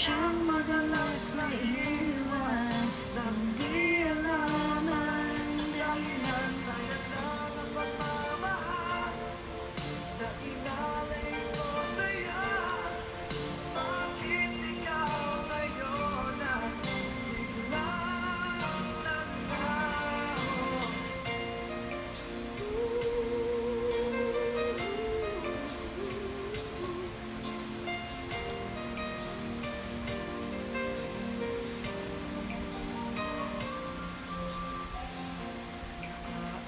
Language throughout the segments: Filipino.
siyang madalas maiwan nang di alam ang dahilan. Sayang lang ang pagmamahal na inalay ko sa'yo. Bakit ikaw ngayon na biglang nagbago?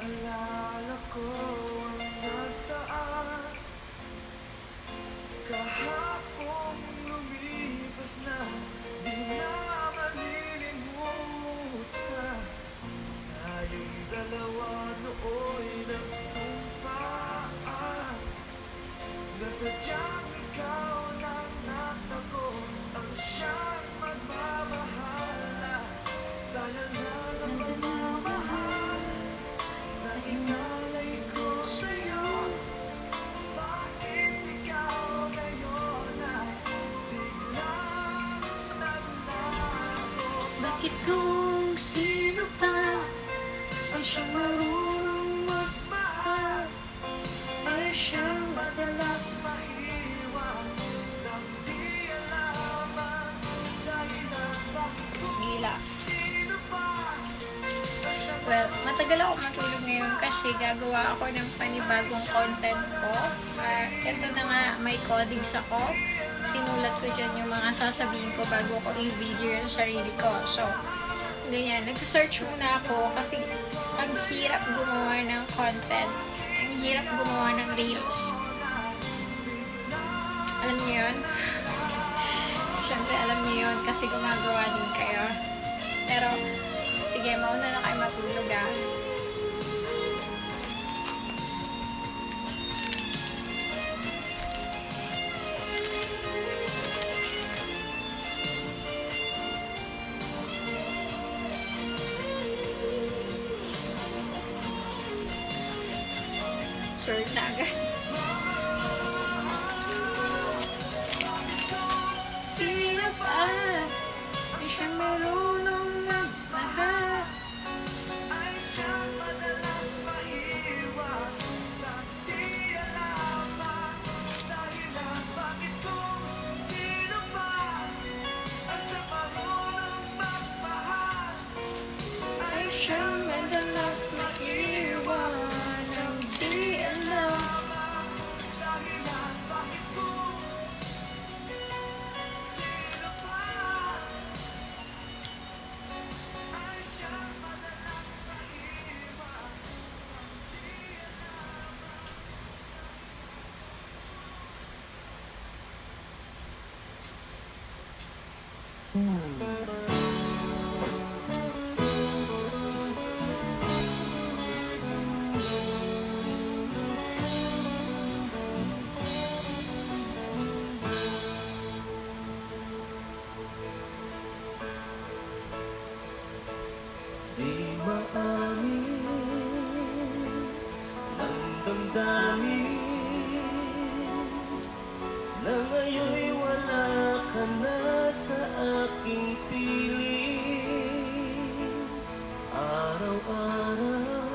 Naalala ko ang nagdaan kahapon lumipas na, di na malilimutan. Tayong dalawa nooy nagsumpaan na sadyang ikaw lang natago ang siyang magmamahala. Sayang lang ang pagmamahal na inalay ko sa'yo. Bakit ikaw ngayon na biglang nagbago? Bakit kung sino pa ang siyang marunong magmahal ay siyang madalas maiwan nang di alam ang dahilan? Bakit kung Gila. sino pa ang siyang Well, matagal ako matulog ngayon kasi gagawa ako ng panibagong content ko. Ito na nga, may codings ako. Sinulat ko dyan yung mga sasabihin ko bago ko i-video yung sarili ko. So, ganyan. Nagsasearch muna ako kasi ang hirap gumawa ng content. Ang hirap gumawa ng reels. Alam niyo yun? Siyempre, alam niyo yun kasi gumagawa din kayo. Pero, sige, mauna na kayo matulog ah. Sure na agad. sino pa ay siyang marunong magmahal ay siyang madalas maiwan nang di alam ang dahilan? Bakit kung sino pa ang siyang marunong magmahal ay siyang madalas maiwan nang di alam ang dahilan? Bakit kung sino pa ay siyang madalas maiwan? Di maamin ng damdamin na ngayon'y wala ka na sa aking piling. Araw-araw